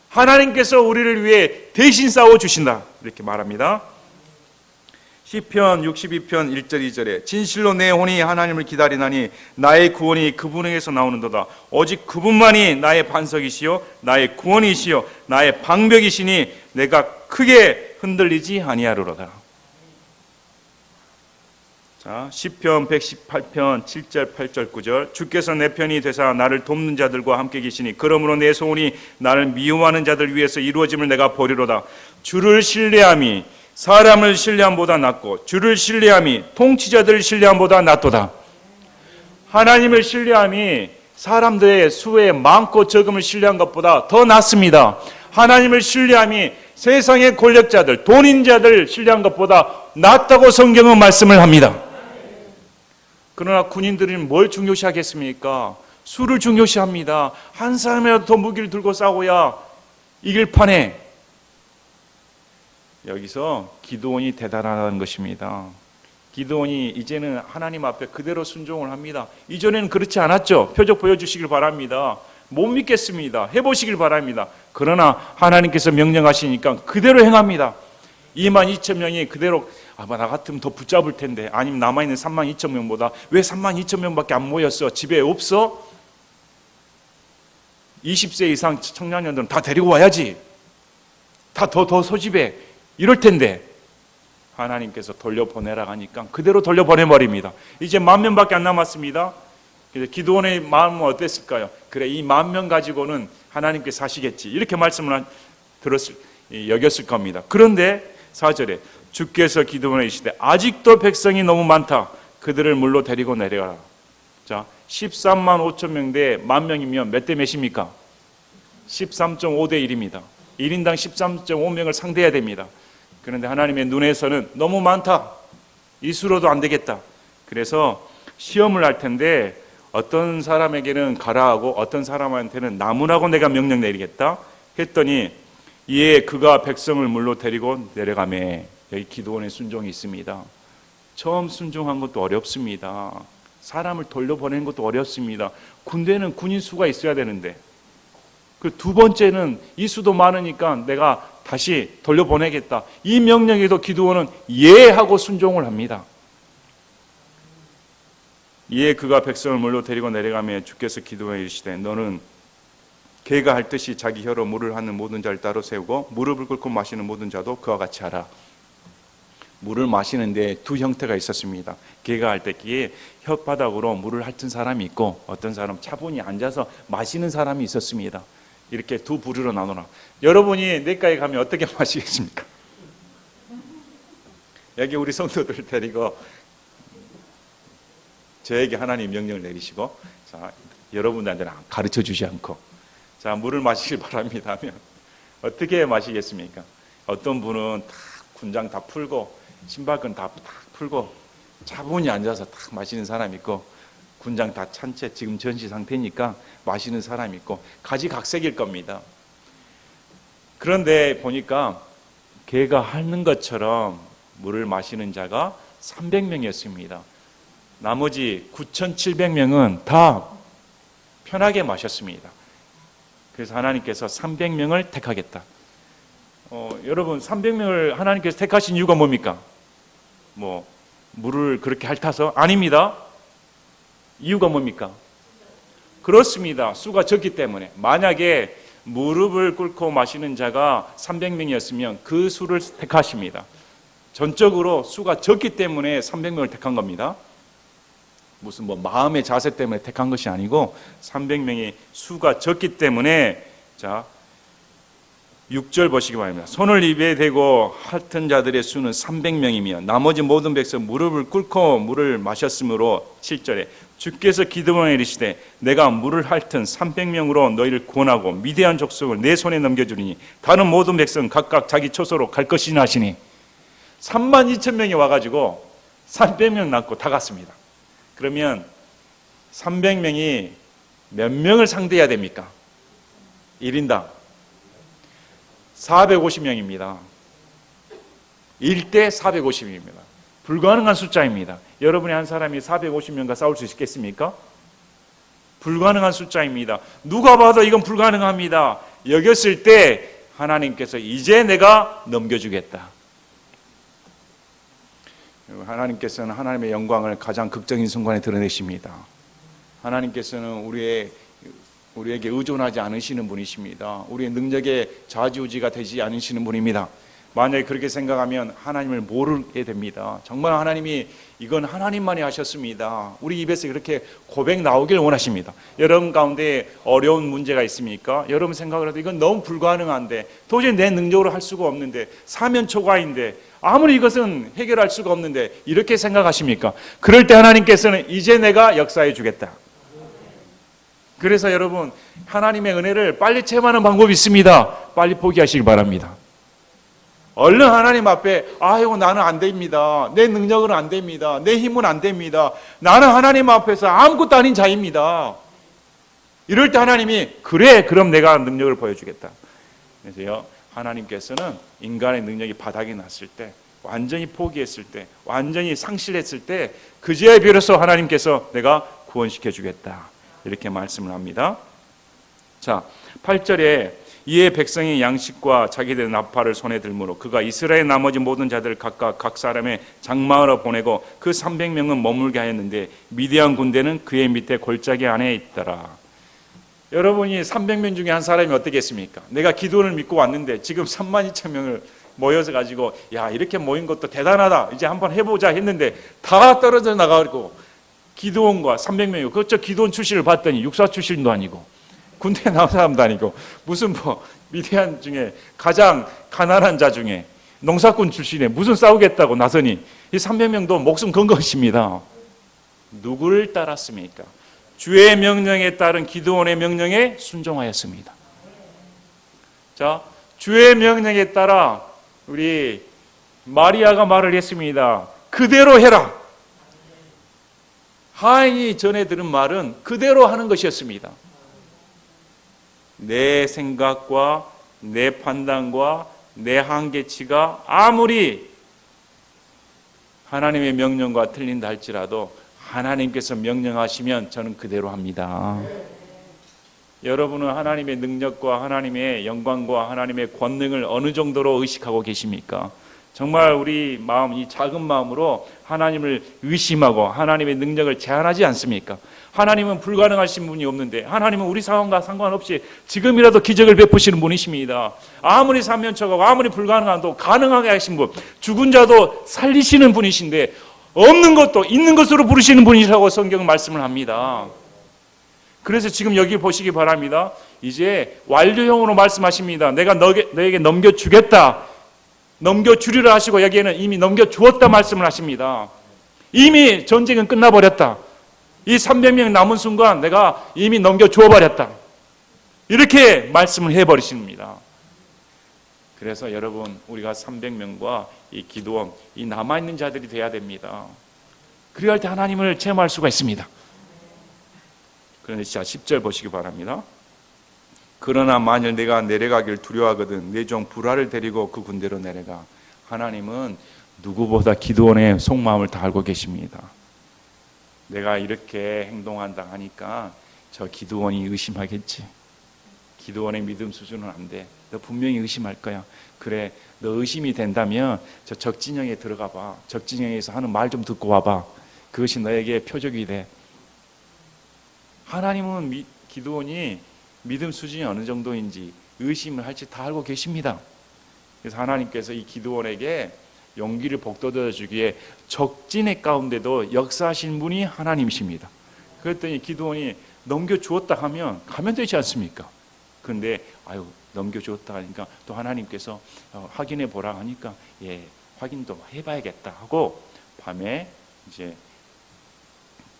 하나님께서 우리를 위해 대신 싸워 주신다 이렇게 말합니다. 시편 62편 1절 2절에 진실로 내 혼이 하나님을 기다리나니 나의 구원이 그분에게서 나오는도다. 오직 그분만이 나의 반석이시요 나의 구원이시요 나의 방벽이시니 내가 크게 흔들리지 아니하리로다. 자, 시편 118편 7절 8절 9절 주께서 내 편이 되사 나를 돕는 자들과 함께 계시니 그러므로 내 소원이 나를 미워하는 자들 위해서 이루어짐을 내가 보리로다. 주를 신뢰함이 사람을 신뢰함보다 낫고 주를 신뢰함이 통치자들을 신뢰함보다 낫도다. 하나님을 신뢰함이 사람들의 수의 많고 적음을 신뢰한 것보다 더 낫습니다. 하나님을 신뢰함이 세상의 권력자들, 돈인자들 신뢰한 것보다 낫다고 성경은 말씀을 합니다. 그러나 군인들은 뭘 중요시하겠습니까? 수를 중요시합니다. 한 사람이라도 더 무기를 들고 싸워야 이길 판에. 여기서 기드온이 대단하다는 것입니다. 기드온이 이제는 하나님 앞에 그대로 순종을 합니다. 이전에는 그렇지 않았죠. 표적 보여주시길 바랍니다. 못 믿겠습니다. 해보시길 바랍니다. 그러나 하나님께서 명령하시니까 그대로 행합니다. 22,000명이 그대로 나 같으면 더 붙잡을 텐데, 아니면 남아있는 32,000명보다 왜 32,000명밖에 안 모였어? 집에 없어? 20세 이상 청년들은 다 데리고 와야지. 다 더 소집해. 이럴 텐데 하나님께서 돌려보내라 하니까 그대로 돌려보내버립니다. 이제 10,000명밖에 안 남았습니다. 기드온의 마음은 어땠을까요? 그래, 이 10,000명 가지고는 하나님께서 하시겠지, 이렇게 말씀을 여겼을 겁니다. 그런데 4절에 주께서 기드온에게 이르시되 아직도 백성이 너무 많다. 그들을 물로 데리고 내려가라. 자, 13만 5천 명 대 10,000명이면 몇 대 몇입니까? 13.5대 1입니다. 1인당 13.5명을 상대해야 됩니다. 그런데 하나님의 눈에서는 너무 많다. 이 수로도 안 되겠다. 그래서 시험을 할 텐데 어떤 사람에게는 가라 하고 어떤 사람한테는 나무라고 내가 명령 내리겠다 했더니 이에 그가 백성을 물로 데리고 내려가매. 여기 기드온의 순종이 있습니다. 처음 순종한 것도 어렵습니다. 사람을 돌려보내는 것도 어렵습니다. 군대는 군인 수가 있어야 되는데, 그 두 번째는 이 수도 많으니까 내가 다시 돌려보내겠다. 이 명령에도 기드온은 예 하고 순종을 합니다. 이에 그가 백성을 물로 데리고 내려가며 주께서 기드온에게 이르시되 너는 개가 할 듯이 자기 혀로 물을 하는 모든 자를 따로 세우고 무릎을 꿇고 마시는 모든 자도 그와 같이 하라. 물을 마시는데 두 형태가 있었습니다. 개가 할 때기에 혓바닥으로 물을 핥은 사람이 있고 어떤 사람 차분히 앉아서 마시는 사람이 있었습니다. 이렇게 두 부류로 나누라. 여러분이 내과에 가면 어떻게 마시겠습니까? 여기 우리 성도들 데리고 저에게 하나님 명령을 내리시고, 자, 여러분들한테는 가르쳐 주지 않고, 자, 물을 마시길 바랍니다 하면 어떻게 마시겠습니까? 어떤 분은 다 군장 다 풀고 신발끈 다 풀고 차분히 앉아서 딱 마시는 사람이 있고, 군장 다 찬 채 지금 전시 상태니까 마시는 사람이 있고, 가지각색일 겁니다. 그런데 보니까 개가 핥는 것처럼 물을 마시는 자가 300명이었습니다. 나머지 9,700명은 다 편하게 마셨습니다. 그래서 하나님께서 300명을 택하겠다. 여러분 300명을 하나님께서 택하신 이유가 뭡니까? 물을 그렇게 핥아서? 아닙니다. 이유가 뭡니까? 그렇습니다. 수가 적기 때문에. 만약에 무릎을 꿇고 마시는 자가 300명이었으면 그 수를 택하십니다. 전적으로 수가 적기 때문에 300명을 택한 겁니다. 무슨 마음의 자세 때문에 택한 것이 아니고 300명이 수가 적기 때문에. 자, 6절 보시기 바랍니다. 손을 입에 대고 핥은 자들의 수는 300명이며 나머지 모든 백성 무릎을 꿇고 물을 마셨으므로 7절에 주께서 기드온에게 이르시되 내가 물을 핥은 300명으로 너희를 구원하고 미디안 족속을 내 손에 넘겨주리니 다른 모든 백성 각각 자기 초소로 갈 것이나 하시니 32,000명이 와가지고 300명 낳고 다 갔습니다. 그러면 300명이 몇 명을 상대해야 됩니까? 1인당 450명입니다. 1대 450명입니다. 불가능한 숫자입니다. 여러분의 한 사람이 450명과 싸울 수 있겠습니까? 불가능한 숫자입니다. 누가 봐도 이건 불가능합니다. 여겼을 때 하나님께서 이제 내가 넘겨주겠다. 하나님께서는 하나님의 영광을 가장 극적인 순간에 드러내십니다. 하나님께서는 우리에게 의존하지 않으시는 분이십니다. 우리의 능력에 좌지우지가 되지 않으시는 분입니다. 만약에 그렇게 생각하면 하나님을 모르게 됩니다. 정말 하나님이 이건 하나님만이 하셨습니다. 우리 입에서 그렇게 고백 나오길 원하십니다. 여러분 가운데 어려운 문제가 있습니까? 여러분 생각을 해도 이건 너무 불가능한데 도저히 내 능력으로 할 수가 없는데 사면초가인데 아무리 이것은 해결할 수가 없는데 이렇게 생각하십니까? 그럴 때 하나님께서는 이제 내가 역사해 주겠다. 그래서 여러분 하나님의 은혜를 빨리 체험하는 방법이 있습니다. 빨리 포기하시기 바랍니다. 얼른 하나님 앞에 아이고 나는 안 됩니다. 내 능력은 안 됩니다. 내 힘은 안 됩니다. 나는 하나님 앞에서 아무것도 아닌 자입니다. 이럴 때 하나님이 그래 그럼 내가 능력을 보여주겠다. 그래서요 하나님께서는 인간의 능력이 바닥이 났을 때 완전히 포기했을 때 완전히 상실했을 때 그제야 비로소 하나님께서 내가 구원시켜 주겠다. 이렇게 말씀을 합니다. 자, 8절에 이에 백성이 양식과 자기들의 나팔을 손에 들므로 그가 이스라엘 나머지 모든 자들을 각각 각 사람의 장막으로 보내고 그 300명은 머물게 하였는데 미디안 군대는 그의 밑에 골짜기 안에 있더라. 여러분이 300명 중에 한 사람이 어떻겠습니까? 내가 기도를 믿고 왔는데 지금 32,000명을 모여서 가지고 야 이렇게 모인 것도 대단하다. 이제 한번 해보자 했는데 다 떨어져 나가고 기드온과 300명이고 그저 기드온 출신을 봤더니 육사 출신도 아니고 군대에 나온 사람도 아니고 무슨 미디안 중에 가장 가난한 자 중에 농사꾼 출신에 무슨 싸우겠다고 나서니 이 300명도 목숨 건 것입니다. 누구를 따랐습니까? 주의 명령에 따른 기드온의 명령에 순종하였습니다. 자, 주의 명령에 따라 우리 마리아가 말을 했습니다. 그대로 해라. 하인이 전에 들은 말은 그대로 하는 것이었습니다. 내 생각과 내 판단과 내 한계치가 아무리 하나님의 명령과 틀린다 할지라도 하나님께서 명령하시면 저는 그대로 합니다. 여러분은 하나님의 능력과 하나님의 영광과 하나님의 권능을 어느 정도로 의식하고 계십니까? 정말 우리 마음, 이 작은 마음으로 하나님을 의심하고 하나님의 능력을 제한하지 않습니까? 하나님은 불가능하신 분이 없는데 하나님은 우리 상황과 상관없이 지금이라도 기적을 베푸시는 분이십니다. 아무리 삼면초가고 아무리 불가능한도 가능하게 하신 분, 죽은 자도 살리시는 분이신데 없는 것도 있는 것으로 부르시는 분이라고 성경은 말씀을 합니다. 그래서 지금 여기 보시기 바랍니다. 이제 완료형으로 말씀하십니다. 내가 너에게 넘겨주겠다. 넘겨주리라 하시고 여기에는 이미 넘겨주었다 말씀을 하십니다. 이미 전쟁은 끝나버렸다. 이 300명 남은 순간 내가 이미 넘겨주어버렸다. 이렇게 말씀을 해버리십니다. 그래서 여러분 우리가 300명과 이 기도원, 이 남아있는 자들이 돼야 됩니다. 그래야 할 때 하나님을 체험할 수가 있습니다. 그런데 자 10절 보시기 바랍니다. 그러나 만일 내가 내려가길 두려워하거든 내 종 불화를 데리고 그 군대로 내려가. 하나님은 누구보다 기드온의 속마음을 다 알고 계십니다. 내가 이렇게 행동한다 하니까 저 기드온이 의심하겠지. 기드온의 믿음 수준은 안 돼. 너 분명히 의심할 거야. 그래, 너 의심이 된다면 저 적진영에 들어가 봐. 적진영에서 하는 말 좀 듣고 와봐. 그것이 너에게 표적이 돼. 하나님은 기드온이 믿음 수준이 어느 정도인지 의심을 할지 다 알고 계십니다. 그래서 하나님께서 이 기드온에게 용기를 북돋아 주기에 적진의 가운데도 역사하신 분이 하나님이십니다. 그랬더니 기드온이 넘겨주었다 하면 가면 되지 않습니까? 그런데 넘겨주었다 하니까 또 하나님께서 확인해 보라 하니까 확인도 해봐야겠다 하고 밤에 이제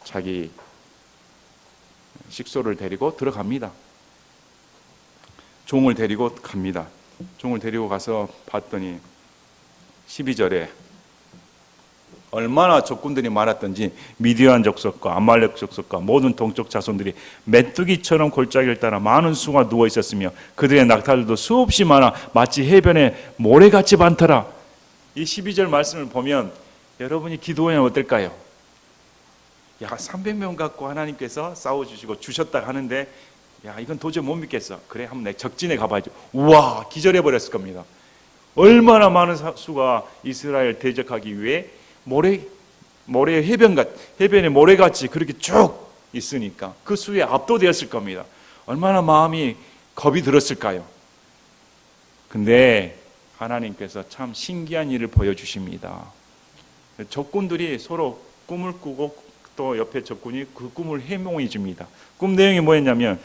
자기 식소를 데리고 들어갑니다. 종을 데리고 갑니다. 종을 데리고 가서 봤더니 12절에 얼마나 적군들이 많았던지 미디안 족속과 아말렉 족속과 모든 동쪽 자손들이 메뚜기처럼 골짜기를 따라 많은 수가 누워 있었으며 그들의 낙타들도 수없이 많아 마치 해변에 모래같이 많더라. 이 12절 말씀을 보면 여러분이 기도하면 어떨까요? 300명 갖고 하나님께서 싸워주시고 주셨다 하는데 이건 도저히 못 믿겠어. 그래, 한번 내 적진에 가봐야죠. 우와, 기절해버렸을 겁니다. 얼마나 많은 수가 이스라엘 대적하기 위해 해변에 모래같이 그렇게 쭉 있으니까 그 수에 압도되었을 겁니다. 얼마나 마음이 겁이 들었을까요? 근데 하나님께서 참 신기한 일을 보여주십니다. 적군들이 서로 꿈을 꾸고 또 옆에 적군이 그 꿈을 해몽해 줍니다. 꿈 내용이 뭐였냐면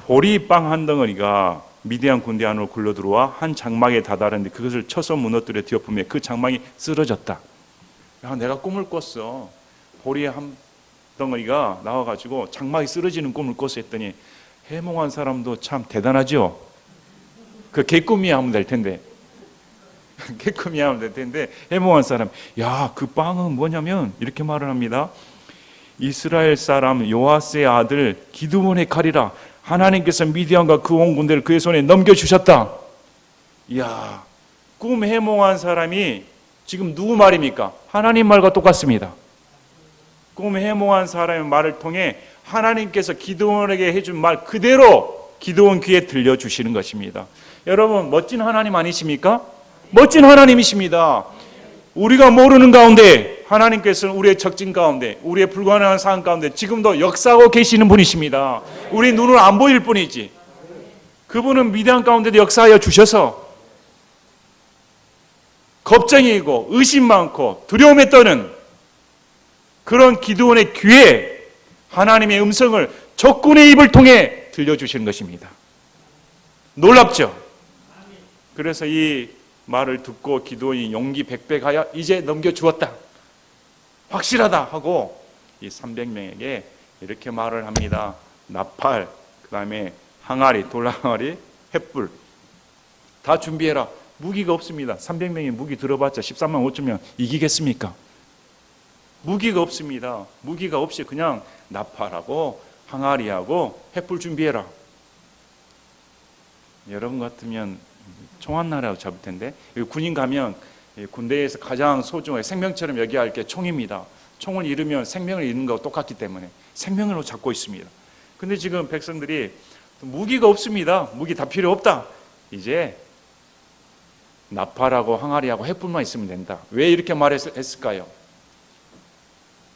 보리빵 한 덩어리가 미디안 군대 안으로 굴러들어와 한 장막에 다다르는데 그것을 쳐서 무너뜨려 뒤엎으며 그 장막이 쓰러졌다. 내가 꿈을 꿨어. 보리 한 덩어리가 나와가지고 장막이 쓰러지는 꿈을 꿨어 했더니 해몽한 사람도 참 대단하죠. 그 개꿈이야 하면 될 텐데 개꿈이야 하면 될 텐데 해몽한 사람 그 빵은 뭐냐면 이렇게 말을 합니다. 이스라엘 사람 요아스의 아들 기드온의 칼이라. 하나님께서 미디안과 그 온 군대를 그의 손에 넘겨주셨다. 꿈 해몽한 사람이 지금 누구 말입니까? 하나님 말과 똑같습니다. 꿈 해몽한 사람의 말을 통해 하나님께서 기드온에게 해준 말 그대로 기드온 귀에 들려주시는 것입니다. 여러분, 멋진 하나님 아니십니까? 멋진 하나님이십니다. 우리가 모르는 가운데 하나님께서는 우리의 적진 가운데, 우리의 불가능한 상황 가운데 지금도 역사하고 계시는 분이십니다. 우리 눈을 안 보일 뿐이지 그분은 미디안 가운데도 역사하여 주셔서 겁쟁이고 의심 많고 두려움에 떠는 그런 기드온의 귀에 하나님의 음성을 적군의 입을 통해 들려주시는 것입니다. 놀랍죠? 그래서 이 말을 듣고 기드온이 용기 백백하여 이제 넘겨주었다, 확실하다 하고 이 300명에게 이렇게 말을 합니다. 나팔, 그 다음에 항아리, 돌항아리, 횃불 다 준비해라. 무기가 없습니다. 300명이 무기 들어봤자 13만 5천 명 이기겠습니까? 무기가 없습니다. 무기가 없이 그냥 나팔하고 항아리하고 횃불 준비해라. 여러분 같으면 총 하나라도 잡을 텐데, 군인 가면 군대에서 가장 소중하게 생명처럼 여겨야 할 게 총입니다. 총을 잃으면 생명을 잃는 거와 똑같기 때문에 생명으로 잡고 있습니다. 근데 지금 백성들이 무기가 없습니다. 무기 다 필요 없다. 이제 나팔하고 항아리하고 횃불만 있으면 된다. 왜 이렇게 말했을까요?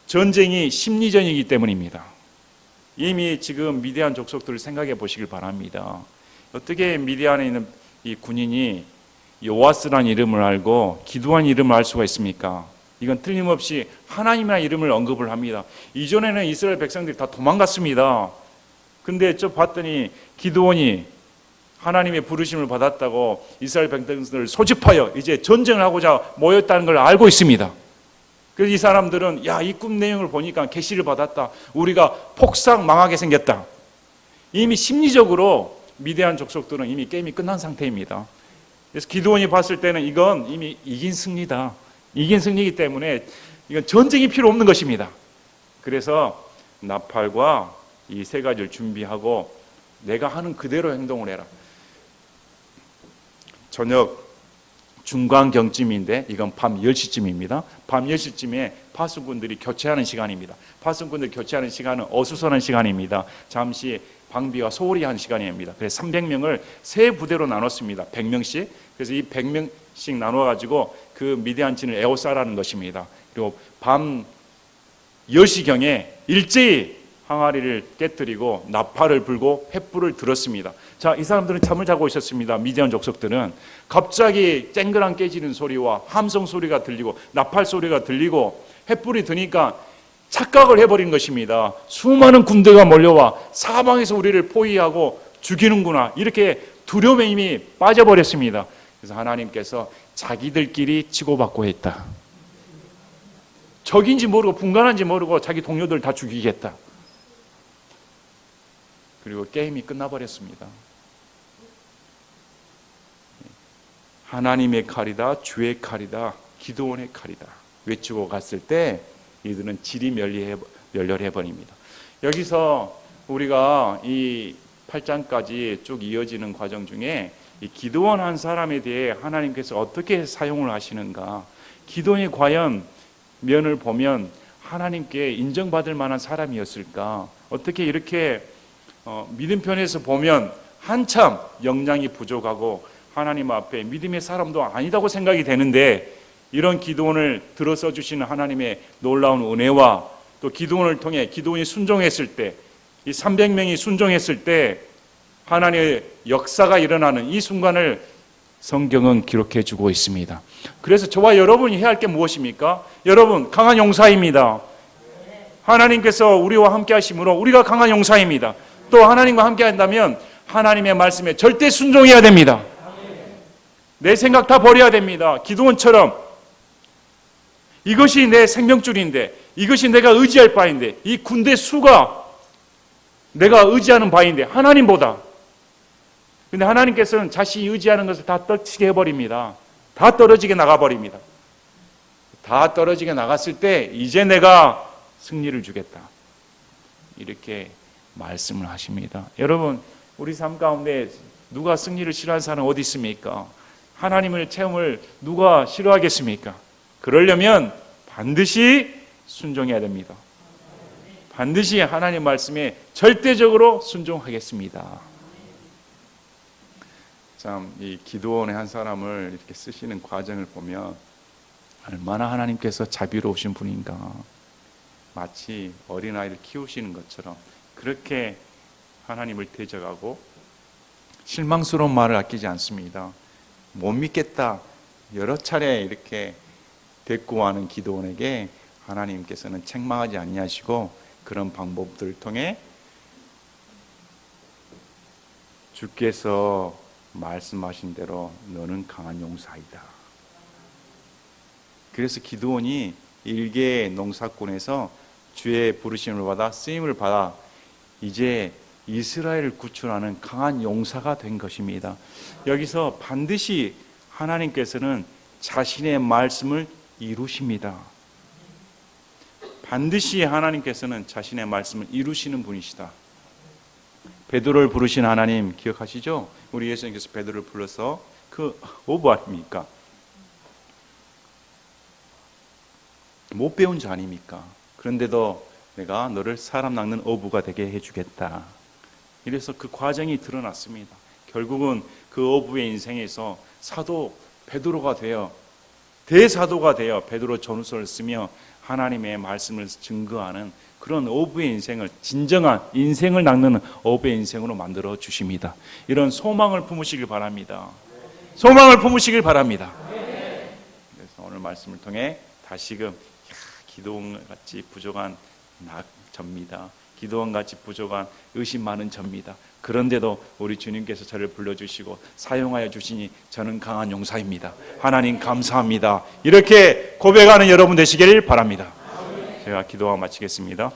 전쟁이 심리전이기 때문입니다. 이미 지금 미디안 족속들을 생각해 보시길 바랍니다. 어떻게 미디안에 있는 이 군인이 요아스라는 이름을 알고 기드온 이름을 알 수가 있습니까? 이건 틀림없이 하나님이라는 이름을 언급을 합니다. 이전에는 이스라엘 백성들이 다 도망갔습니다. 근데 저 봤더니 기드온이 하나님의 부르심을 받았다고 이스라엘 백성들을 소집하여 이제 전쟁을 하고자 모였다는 걸 알고 있습니다. 그래서 이 사람들은 이 꿈 내용을 보니까 계시를 받았다. 우리가 폭삭 망하게 생겼다. 이미 심리적으로 미디안 족속들은 이미 게임이 끝난 상태입니다. 그래서 기드온이 봤을 때는 이건 이미 이긴 승리다. 이긴 승리이기 때문에 이건 전쟁이 필요 없는 것입니다. 그래서 나팔과 이 세 가지를 준비하고 내가 하는 그대로 행동을 해라. 저녁 중간경쯤인데 이건 밤 10시쯤입니다. 밤 10시쯤에 파수꾼들이 교체하는 시간입니다. 파수꾼들이 교체하는 시간은 어수선한 시간입니다. 잠시 방비와 소홀히 한 시간입니다. 그래서 300명을 세 부대로 나눴습니다. 100명씩. 그래서 이 100명씩 나눠가지고 그 미디안 진을 에워싸라는 것입니다. 그리고 밤 10시경에 일제히 항아리를 깨뜨리고 나팔을 불고 횃불을 들었습니다. 자, 이 사람들은 잠을 자고 있었습니다. 미디안 족속들은 갑자기 쨍그랑 깨지는 소리와 함성 소리가 들리고 나팔 소리가 들리고 횃불이 드니까 착각을 해버린 것입니다. 수많은 군대가 몰려와 사방에서 우리를 포위하고 죽이는구나, 이렇게 두려움에 이미 빠져버렸습니다. 그래서 하나님께서 자기들끼리 치고받고 했다. 적인지 모르고 분간한지 모르고 자기 동료들 다 죽이겠다. 그리고 게임이 끝나버렸습니다. 하나님의 칼이다, 주의 칼이다, 기드온의 칼이다 외치고 갔을 때 이들은 질이 멸렬해버립니다. 여기서 우리가 이 8장까지 쭉 이어지는 과정 중에 이 기드온 한 사람에 대해 하나님께서 어떻게 사용을 하시는가, 기드온이 과연 면을 보면 하나님께 인정받을 만한 사람이었을까, 어떻게 이렇게 믿음편에서 보면 한참 역량이 부족하고 하나님 앞에 믿음의 사람도 아니다고 생각이 되는데, 이런 기드온을 들어서 주시는 하나님의 놀라운 은혜와 또 기드온을 통해 기드온이 순종했을 때, 이 300명이 순종했을 때 하나님의 역사가 일어나는 이 순간을 성경은 기록해 주고 있습니다. 그래서 저와 여러분이 해야 할 게 무엇입니까? 여러분, 강한 용사입니다. 하나님께서 우리와 함께 하심으로 우리가 강한 용사입니다. 또 하나님과 함께 한다면 하나님의 말씀에 절대 순종해야 됩니다. 내 생각 다 버려야 됩니다. 기드온처럼 이것이 내 생명줄인데, 이것이 내가 의지할 바인데, 이 군대 수가 내가 의지하는 바인데 하나님보다. 근데 하나님께서는 자신이 의지하는 것을 다 떨치게 해버립니다. 다 떨어지게 나가버립니다. 다 떨어지게 나갔을 때 이제 내가 승리를 주겠다, 이렇게 말씀을 하십니다. 여러분, 우리 삶 가운데 누가 승리를 싫어하는 사람 어디 있습니까? 하나님의 체험을 누가 싫어하겠습니까? 그러려면 반드시 순종해야 됩니다. 반드시 하나님 말씀에 절대적으로 순종하겠습니다. 참, 이 기드온의 한 사람을 이렇게 쓰시는 과정을 보면 얼마나 하나님께서 자비로우신 분인가. 마치 어린아이를 키우시는 것처럼 그렇게 하나님을 대적하고 실망스러운 말을 아끼지 않습니다. 못 믿겠다 여러 차례 이렇게 대꾸하는 기드온에게 하나님께서는 책망하지 아니하시고 그런 방법들을 통해 주께서 말씀하신 대로 너는 강한 용사이다. 그래서 기드온이 일개 농사꾼에서 주의 부르심을 받아 쓰임을 받아 이제 이스라엘을 구출하는 강한 용사가 된 것입니다. 여기서 반드시 하나님께서는 자신의 말씀을 이루십니다. 반드시 하나님께서는 자신의 말씀을 이루시는 분이시다. 베드로를 부르신 하나님 기억하시죠? 우리 예수님께서 베드로를 불러서 그 어부 아닙니까? 못 배운 자 아닙니까? 그런데도 내가 너를 사람 낚는 어부가 되게 해주겠다. 이래서 그 과정이 드러났습니다. 결국은 그 어부의 인생에서 사도 베드로가 되어 대사도가 되어 베드로 전후서를 쓰며 하나님의 말씀을 증거하는 그런 어부의 인생을, 진정한 인생을 낚는 어부의 인생으로 만들어 주십니다. 이런 소망을 품으시길 바랍니다. 소망을 품으시길 바랍니다. 그래서 오늘 말씀을 통해 다시금 기드온같이 부족한 접니다. 기드온같이 부족한 의심 많은 접니다. 그런데도 우리 주님께서 저를 불러주시고 사용하여 주시니 저는 강한 용사입니다. 하나님 감사합니다. 이렇게 고백하는 여러분 되시길 바랍니다. 제가 기도하고 마치겠습니다.